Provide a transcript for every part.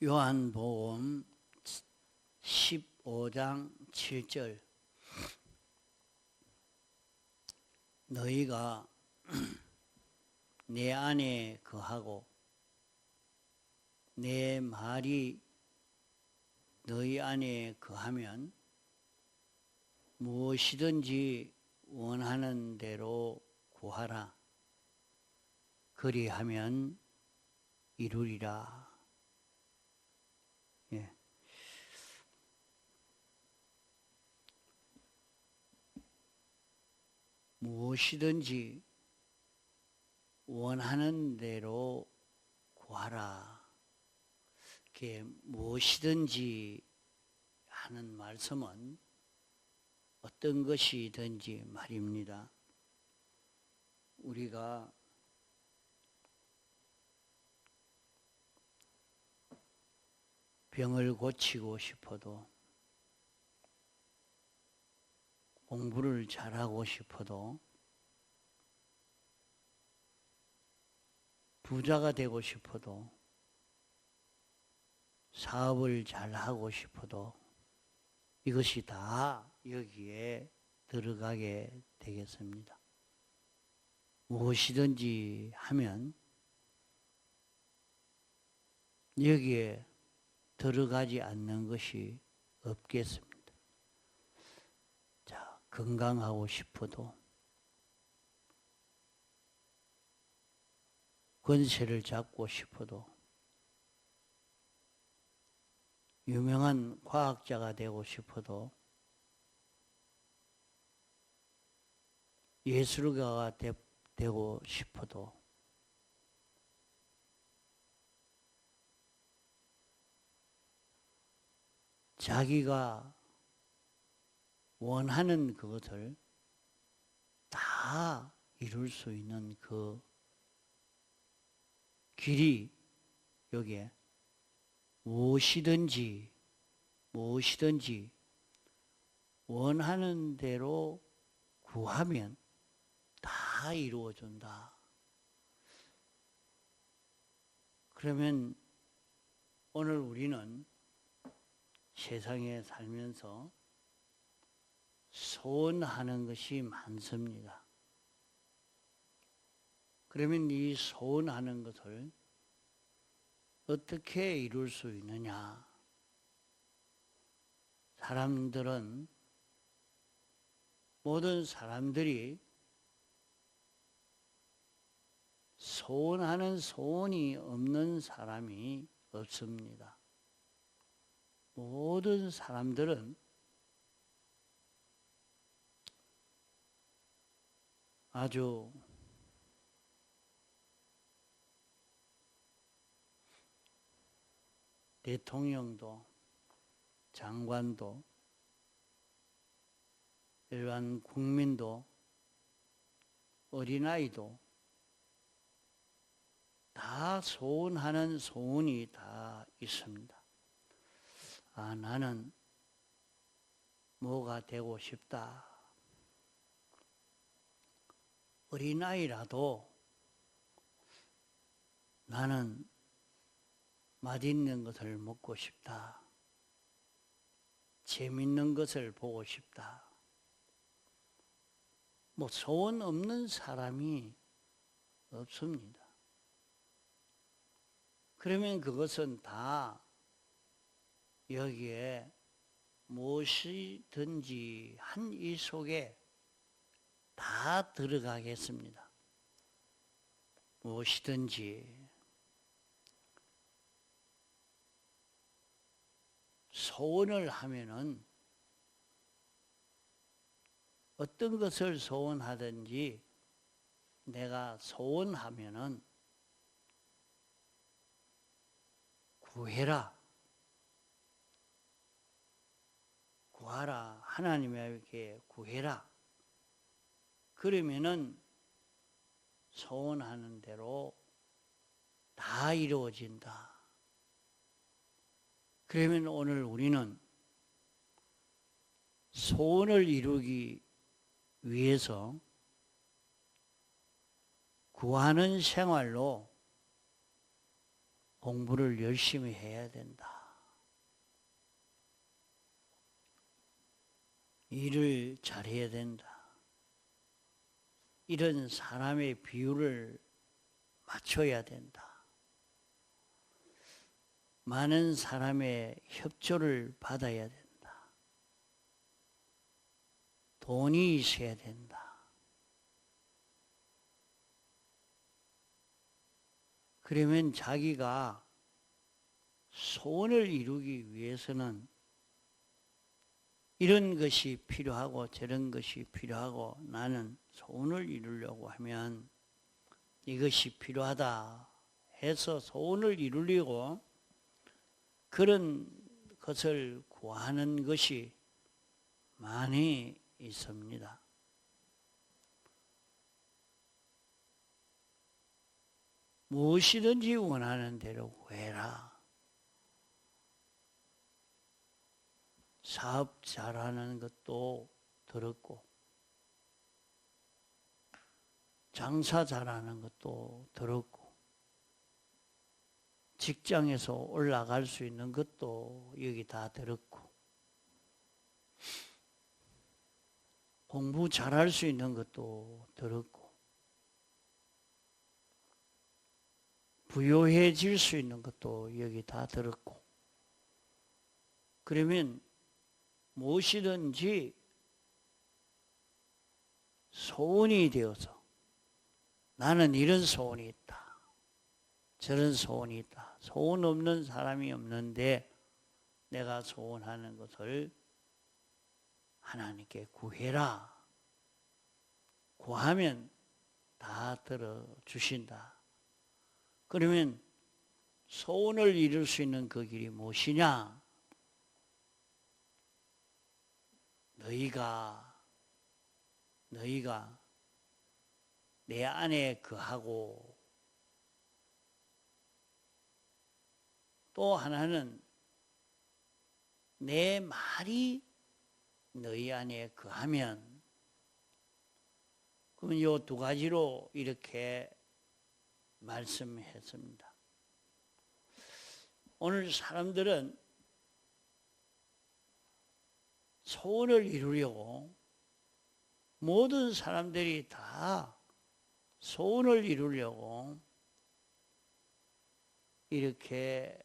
요한복음 15장 7절 너희가 내 안에 거하고 내 말이 너희 안에 거하면 무엇이든지 원하는 대로 구하라. 그리하면 이루리라. 예. 무엇이든지 원하는 대로 구하라. 이렇게 무엇이든지 하는 말씀은 어떤 것이든지 말입니다. 우리가 병을 고치고 싶어도, 공부를 잘하고 싶어도, 부자가 되고 싶어도, 사업을 잘하고 싶어도 이것이 다 여기에 들어가게 되겠습니다. 무엇이든지 하면 여기에 들어가지 않는 것이 없겠습니다. 자, 건강하고 싶어도, 권세를 잡고 싶어도, 유명한 과학자가 되고 싶어도, 예술가가 되고 싶어도, 자기가 원하는 그것을 다 이룰 수 있는 그 길이 여기에 무엇이든지 원하는 대로 구하면 다 이루어진다. 그러면 오늘 우리는 세상에 살면서 소원하는 것이 많습니다. 그러면 이 소원하는 것을 어떻게 이룰 수 있느냐? 모든 사람들이 소원하는 소원이 없는 사람이 없습니다. 모든 사람들은 아주 대통령도, 장관도, 일반 국민도, 어린아이도 다 소원하는 소원이 다 있습니다. 아, 나는 뭐가 되고 싶다. 어린아이라도 나는 맛있는 것을 먹고 싶다. 재밌는 것을 보고 싶다. 소원 없는 사람이 없습니다. 그러면 그것은 다 여기에 무엇이든지 한 이 속에 다 들어가겠습니다. 무엇이든지 소원을 하면은 어떤 것을 소원하든지 내가 소원하면은 구해라. 구하라. 하나님에게 구해라. 그러면은 소원하는 대로 다 이루어진다. 그러면 오늘 우리는 소원을 이루기 위해서 구하는 생활로 공부를 열심히 해야 된다. 일을 잘해야 된다. 이런 사람의 비율을 맞춰야 된다. 많은 사람의 협조를 받아야 된다. 돈이 있어야 된다. 그러면 자기가 소원을 이루기 위해서는 이런 것이 필요하고 저런 것이 필요하고 나는 소원을 이루려고 하면 이것이 필요하다 해서 소원을 이루려고 그런 것을 구하는 것이 많이 있습니다. 무엇이든지 원하는 대로 구해라. 사업 잘하는 것도 들었고 장사 잘하는 것도 들었고 직장에서 올라갈 수 있는 것도 여기 다 들었고 공부 잘할 수 있는 것도 들었고 부유해질 수 있는 것도 여기 다 들었고 그러면 무엇이든지 소원이 되어서 나는 이런 소원이 있다. 저런 소원이 있다. 소원 없는 사람이 없는데 내가 소원하는 것을 하나님께 구해라. 구하면 다 들어주신다. 그러면 소원을 이룰 수 있는 그 길이 무엇이냐? 너희가 내 안에 거하고 또 하나는 내 말이 너희 안에 거하면 그러면 이 두 가지로 이렇게 말씀했습니다. 오늘 사람들은 소원을 이루려고 모든 사람들이 다 소원을 이루려고 이렇게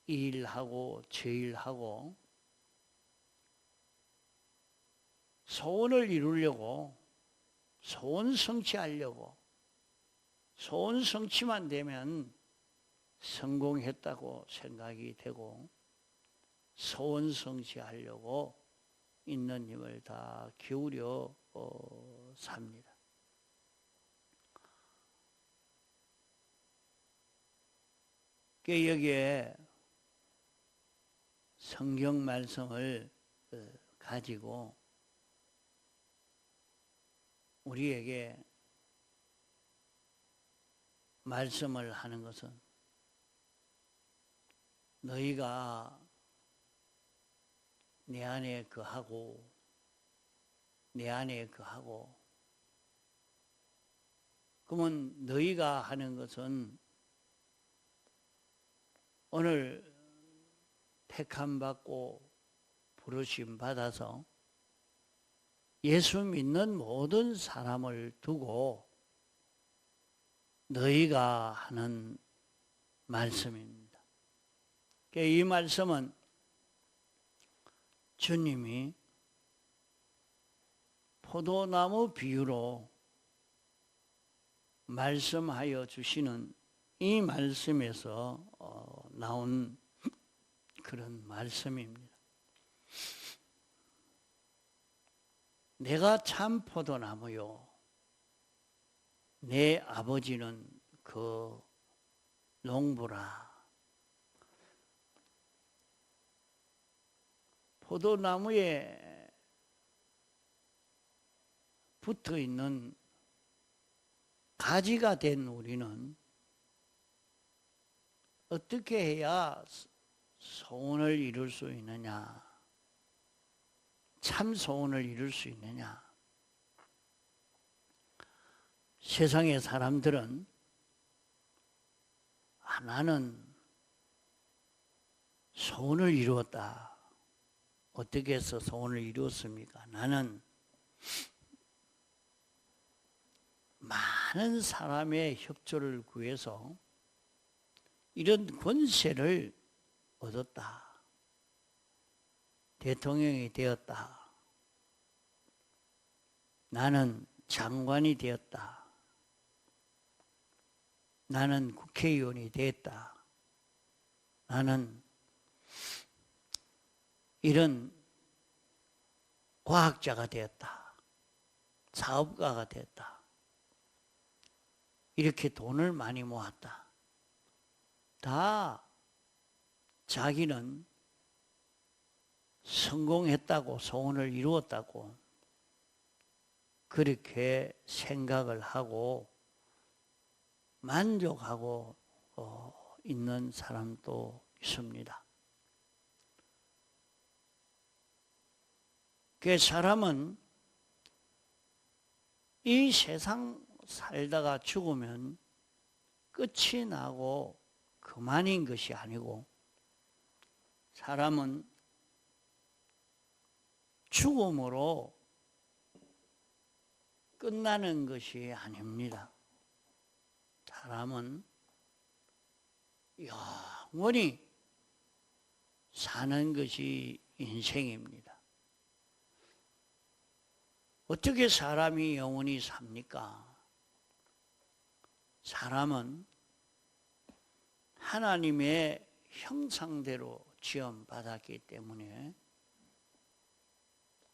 일하고 저일하고 소원을 이루려고 소원 성취하려고 소원 성취만 되면 성공했다고 생각이 되고 소원 성취하려고 있는 힘을 다 기울여 삽니다. 여기에 성경 말씀을 가지고 우리에게 말씀을 하는 것은 너희가 내 안에 거하고 내 안에 거하고 그러면 너희가 하는 것은 오늘 택함 받고 부르심 받아서 예수 믿는 모든 사람을 두고 너희가 하는 말씀입니다. 이 말씀은 주님이 포도나무 비유로 말씀하여 주시는 이 말씀에서 나온 그런 말씀입니다. 내가 참 포도나무요 내 아버지는 그 농부라. 포도나무에 붙어 있는 가지가 된 우리는 어떻게 해야 소원을 이룰 수 있느냐? 참 소원을 이룰 수 있느냐? 세상의 사람들은 나는 소원을 이루었다. 어떻게 해서 소원을 이루었습니까? 나는 많은 사람의 협조를 구해서 이런 권세를 얻었다. 대통령이 되었다. 나는 장관이 되었다. 나는 국회의원이 되었다. 나는 이런 과학자가 되었다. 사업가가 되었다. 이렇게 돈을 많이 모았다. 다 자기는 성공했다고, 소원을 이루었다고 그렇게 생각을 하고 만족하고 있는 사람도 있습니다. 그 사람은 이 세상 살다가 죽으면 끝이 나고 그만인 것이 아니고, 사람은 죽음으로 끝나는 것이 아닙니다. 사람은 영원히 사는 것이 인생입니다. 어떻게 사람이 영원히 삽니까? 사람은 하나님의 형상대로 지음받았기 때문에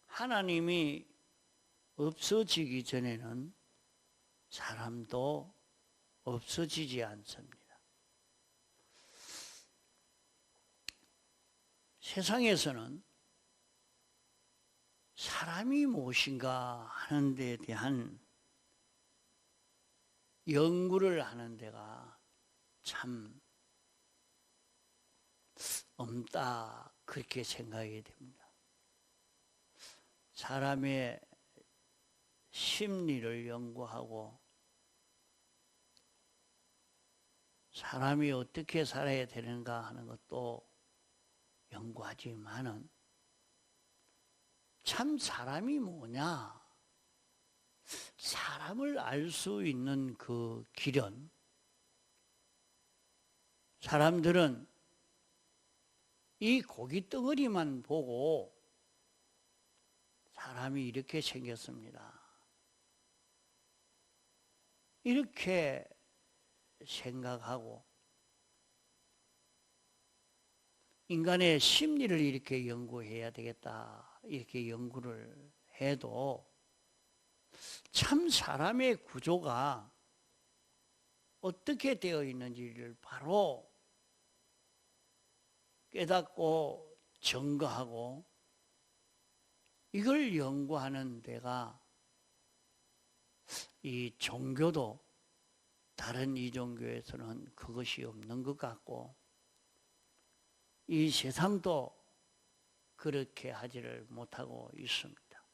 하나님이 없어지기 전에는 사람도 없어지지 않습니다. 세상에서는 사람이 무엇인가 하는 데 대한 연구를 하는 데가 참 없다, 그렇게 생각이 됩니다. 사람의 심리를 연구하고 사람이 어떻게 살아야 되는가 하는 것도 연구하지만은 참 사람이 뭐냐, 사람을 알 수 있는 그 길은, 사람들은 이 고기 덩어리만 보고 사람이 이렇게 생겼습니다, 이렇게 생각하고 인간의 심리를 이렇게 연구해야 되겠다, 이렇게 연구를 해도 참 사람의 구조가 어떻게 되어 있는지를 바로 깨닫고 증거하고 이걸 연구하는 데가 이 종교도 다른 이종교에서는 그것이 없는 것 같고 이 세상도 그렇게 하지를 못하고 있습니다.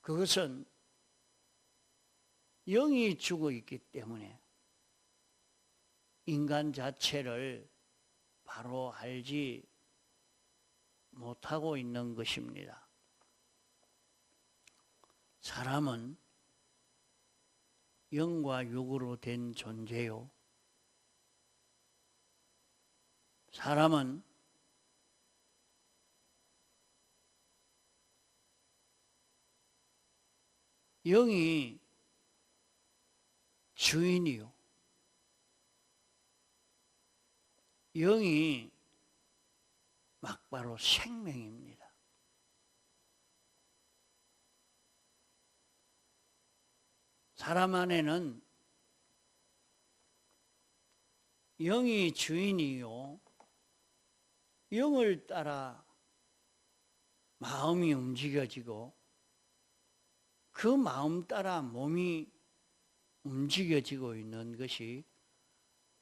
그것은 영이 죽어 있기 때문에 인간 자체를 바로 알지 못하고 있는 것입니다. 사람은 영과 육으로 된 존재요, 사람은 영이 주인이요, 영이 막바로 생명입니다. 사람 안에는 영이 주인이요, 영을 따라 마음이 움직여지고 그 마음 따라 몸이 움직여지고 있는 것이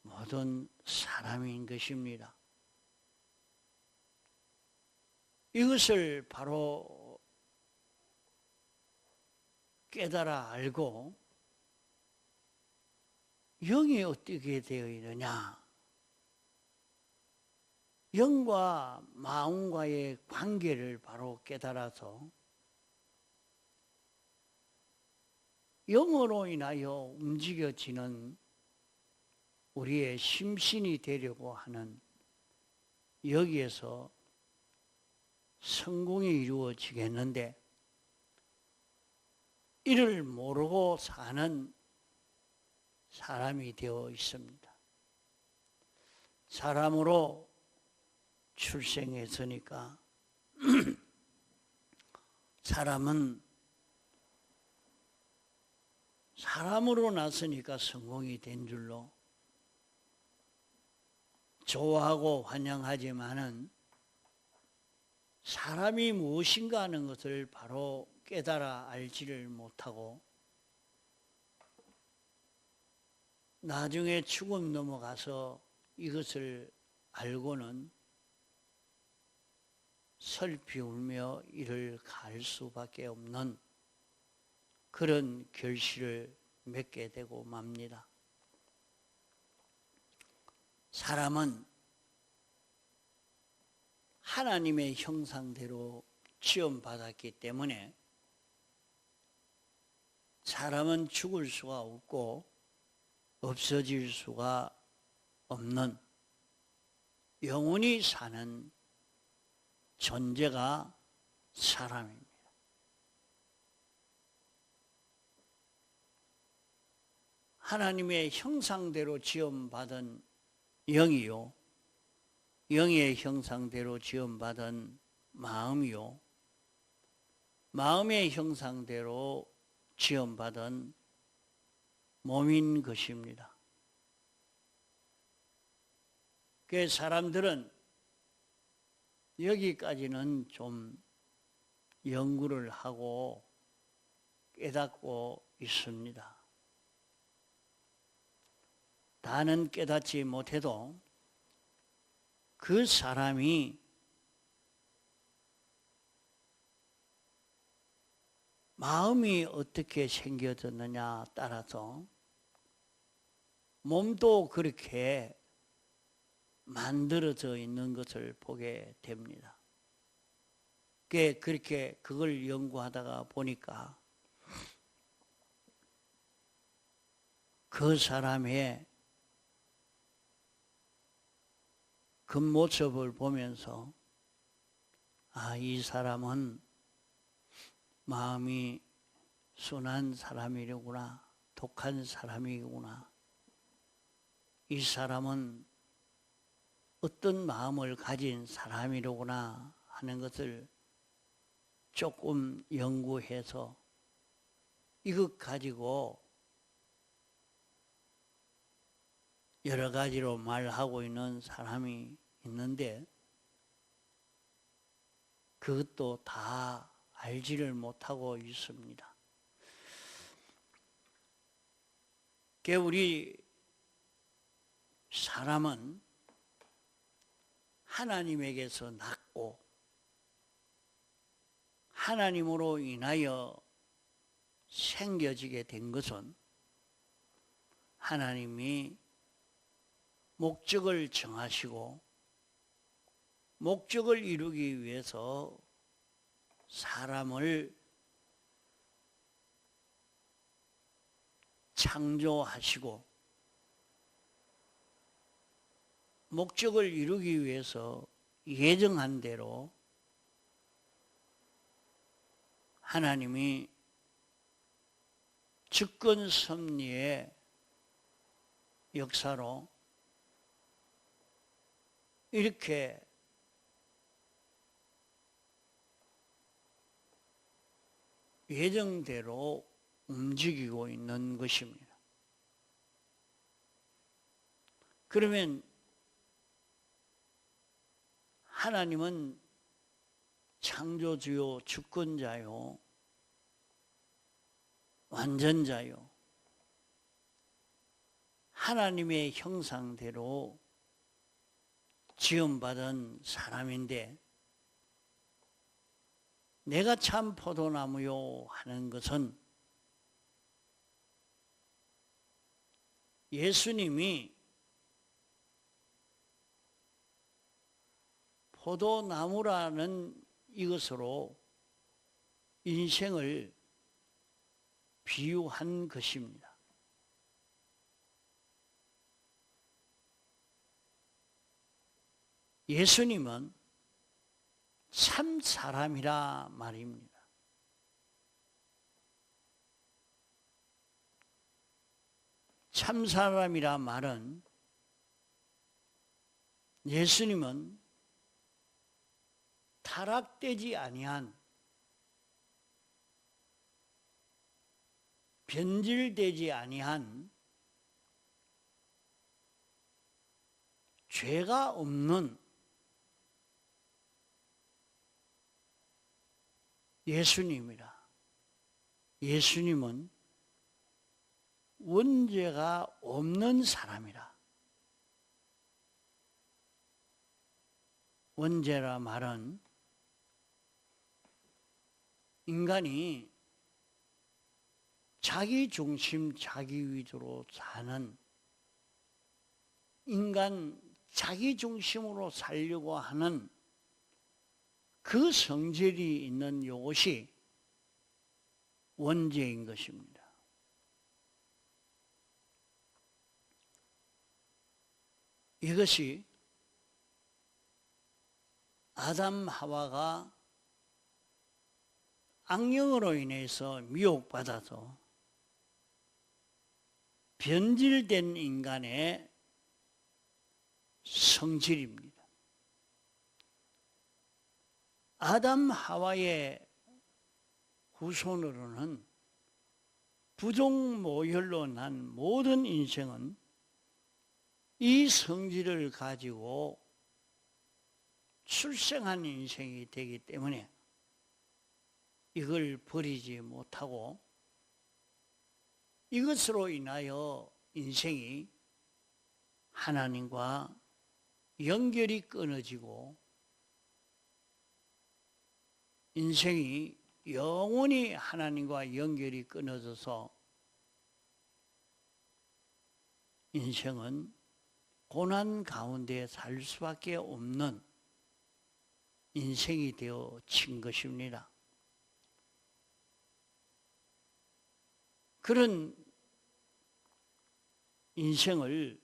모든 사람인 것입니다. 이것을 바로 깨달아 알고 영이 어떻게 되어 있느냐, 영과 마음과의 관계를 바로 깨달아서 영으로 인하여 움직여지는 우리의 심신이 되려고 하는 여기에서 성공이 이루어지겠는데, 이를 모르고 사는 사람이 되어 있습니다. 사람으로 출생했으니까 사람은 사람으로 났으니까 성공이 된 줄로 좋아하고 환영하지만은 사람이 무엇인가 하는 것을 바로 깨달아 알지를 못하고 나중에 죽음 넘어가서 이것을 알고는 슬피 울며 이를 갈 수밖에 없는 그런 결실을 맺게 되고 맙니다. 사람은 하나님의 형상대로 지음받았기 때문에 사람은 죽을 수가 없고 없어질 수가 없는 영원히 사는 존재가 사람입니다. 하나님의 형상대로 지음받은 영이요, 영의 형상대로 지음받은 마음이요, 마음의 형상대로 지음받은 몸인 것입니다. 그 사람들은 여기까지는 좀 연구를 하고 깨닫고 있습니다. 다는 깨닫지 못해도 그 사람이 마음이 어떻게 생겨졌느냐 따라서 몸도 그렇게 만들어져 있는 것을 보게 됩니다. 그렇게 그걸 연구하다가 보니까 그 사람의 겉모습을 보면서 이 사람은 마음이 순한 사람이구나, 독한 사람이구나, 이 사람은 어떤 마음을 가진 사람이로구나 하는 것을 조금 연구해서 이것 가지고 여러 가지로 말하고 있는 사람이 있는데 그것도 다 알지를 못하고 있습니다. 우리 사람은 하나님에게서 났고 하나님으로 인하여 생겨지게 된 것은 하나님이 목적을 정하시고 목적을 이루기 위해서 사람을 창조하시고 목적을 이루기 위해서 예정한 대로 하나님이 주권 섭리의 역사로 이렇게 예정대로 움직이고 있는 것입니다. 그러면 하나님은 창조주요, 주권자요, 완전자요, 하나님의 형상대로 지음받은 사람인데 내가 참 포도나무요 하는 것은 예수님이 포도나무라는 이것으로 인생을 비유한 것입니다. 예수님은 참 사람이라 말입니다. 참 사람이라 말은 예수님은 타락되지 아니한, 변질되지 아니한, 죄가 없는 예수님이라. 예수님은 원죄가 없는 사람이라. 원죄라 말은 인간이 자기 중심, 자기 위주로 사는, 인간 자기 중심으로 살려고 하는 그 성질이 있는 이것이 원죄인 것입니다. 이것이 아담 하와가 악령으로 인해서 미혹받아서 변질된 인간의 성질입니다. 아담 하와의 후손으로는 부종 모혈로 난 모든 인생은 이 성질을 가지고 출생한 인생이 되기 때문에 이걸 버리지 못하고 이것으로 인하여 인생이 하나님과 연결이 끊어지고 인생이 영원히 하나님과 연결이 끊어져서 인생은 고난 가운데 살 수밖에 없는 인생이 되어진 것입니다. 그런 인생을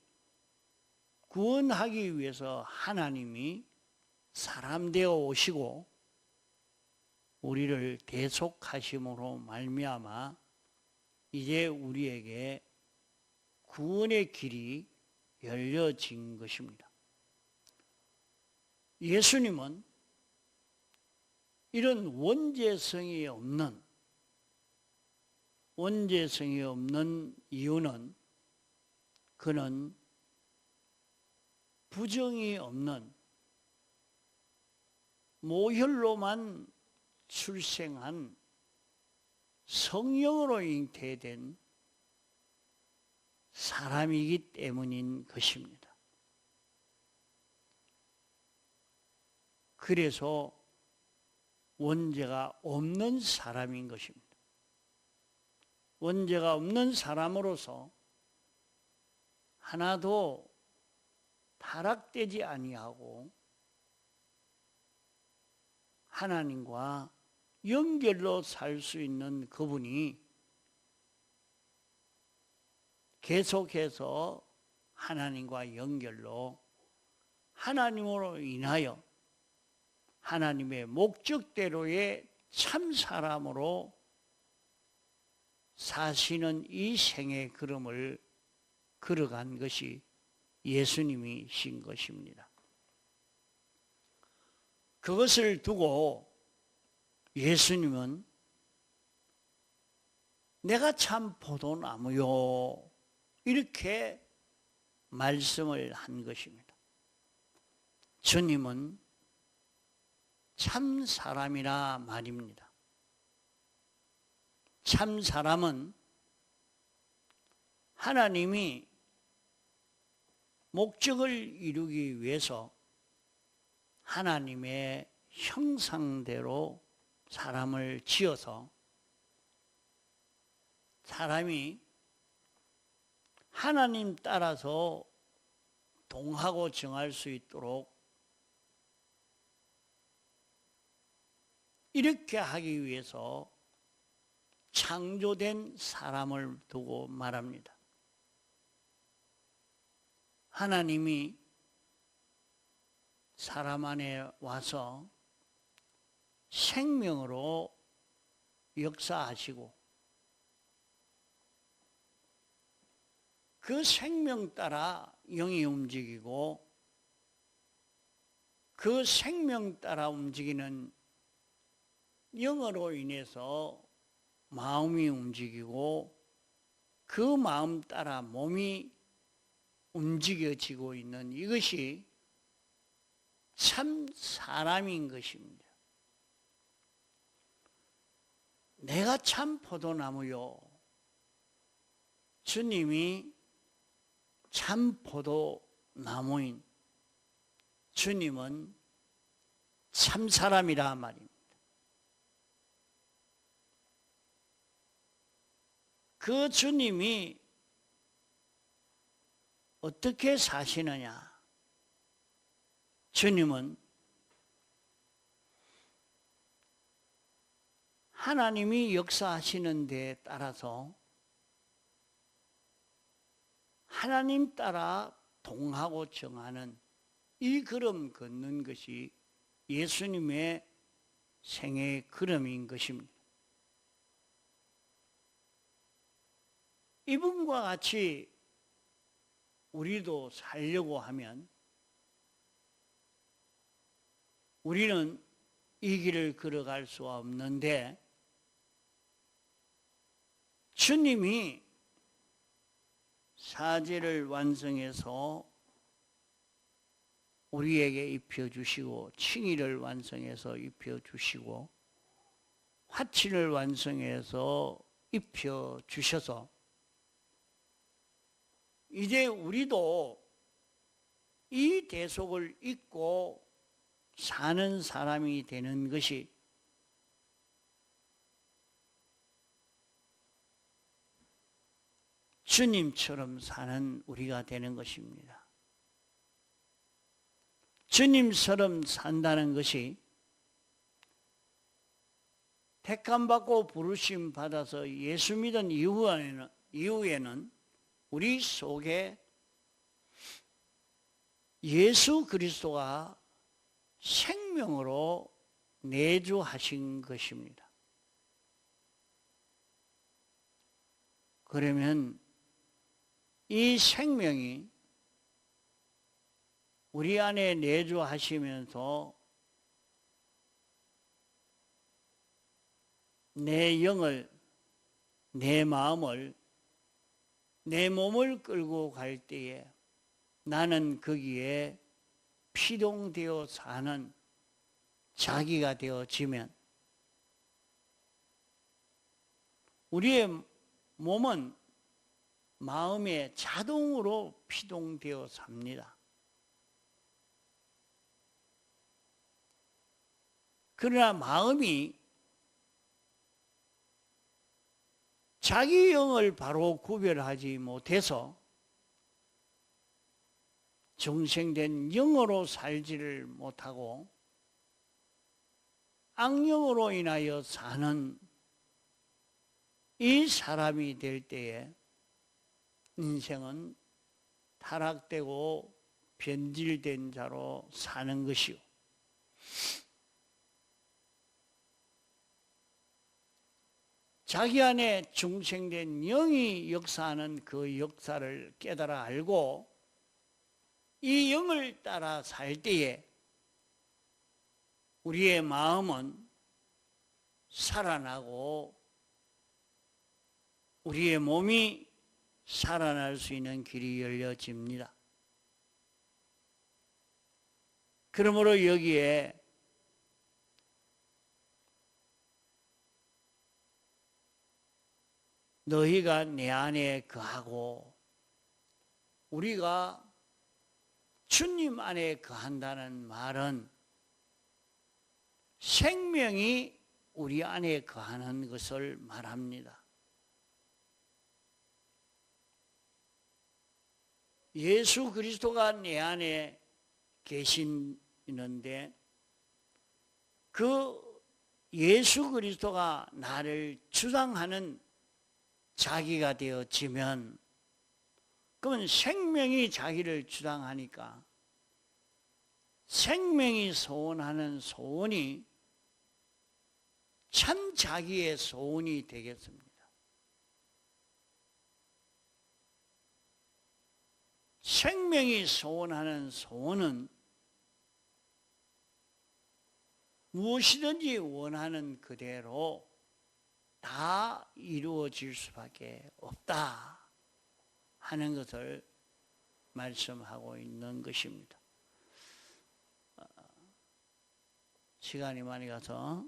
구원하기 위해서 하나님이 사람 되어 오시고 우리를 대속하심으로 말미암아 이제 우리에게 구원의 길이 열려진 것입니다. 예수님은 이런 원죄성이 없는 이유는 그는 부정이 없는 모혈로만 출생한 성령으로 잉태된 사람이기 때문인 것입니다. 그래서 원죄가 없는 사람인 것입니다. 원죄가 없는 사람으로서 하나도 타락되지 아니하고 하나님과 연결로 살 수 있는 그분이 계속해서 하나님과 연결로 하나님으로 인하여 하나님의 목적대로의 참 사람으로 사시는 이 생의 걸음을 걸어간 것이 예수님이신 것입니다. 그것을 두고 예수님은 내가 참 포도나무요 이렇게 말씀을 한 것입니다. 주님은 참 사람이라 말입니다. 참 사람은 하나님이 목적을 이루기 위해서 하나님의 형상대로 사람을 지어서 사람이 하나님 따라서 동하고 정할 수 있도록 이렇게 하기 위해서 창조된 사람을 두고 말합니다. 하나님이 사람 안에 와서 생명으로 역사하시고 그 생명 따라 영이 움직이고 그 생명 따라 움직이는 영으로 인해서 마음이 움직이고 그 마음 따라 몸이 움직여지고 있는 이것이 참 사람인 것입니다. 내가 참 포도나무요, 주님이 참 포도나무인 주님은 참 사람이라 말입니다. 그 주님이 어떻게 사시느냐? 주님은 하나님이 역사하시는 데에 따라서 하나님 따라 동하고 정하는 이 걸음 걷는 것이 예수님의 생애의 걸음인 것입니다. 이분과 같이 우리도 살려고 하면 우리는 이 길을 걸어갈 수가 없는데 주님이 사제를 완성해서 우리에게 입혀주시고 칭의를 완성해서 입혀주시고 화친을 완성해서 입혀주셔서 이제 우리도 이 대속을 잊고 사는 사람이 되는 것이 주님처럼 사는 우리가 되는 것입니다. 주님처럼 산다는 것이 택함받고 부르심 받아서 예수 믿은 이후에는 우리 속에 예수 그리스도가 생명으로 내주하신 것입니다. 그러면 이 생명이 우리 안에 내주하시면서 내 영을, 내 마음을, 내 몸을 끌고 갈 때에 나는 거기에 피동되어 사는 자기가 되어지면 우리의 몸은 마음에 자동으로 피동되어 삽니다. 그러나 마음이 자기 영을 바로 구별하지 못해서 정생된 영으로 살지를 못하고 악령으로 인하여 사는 이 사람이 될 때에 인생은 타락되고 변질된 자로 사는 것이요. 자기 안에 중생된 영이 역사하는 그 역사를 깨달아 알고 이 영을 따라 살 때에 우리의 마음은 살아나고 우리의 몸이 살아날 수 있는 길이 열려집니다. 그러므로 여기에 너희가 내 안에 거하고 우리가 주님 안에 거한다는 말은 생명이 우리 안에 거하는 것을 말합니다. 예수 그리스도가 내 안에 계시는데 그 예수 그리스도가 나를 주장하는 자기가 되어지면, 그러면 생명이 자기를 주장하니까 생명이 소원하는 소원이 참 자기의 소원이 되겠습니다. 생명이 소원하는 소원은 무엇이든지 원하는 그대로 다 이루어질 수밖에 없다 하는 것을 말씀하고 있는 것입니다. 시간이 많이 가서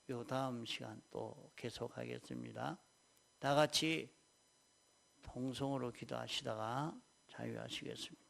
요 다음 시간 또 계속하겠습니다. 다 같이 통성으로 기도하시다가 자유하시겠습니다.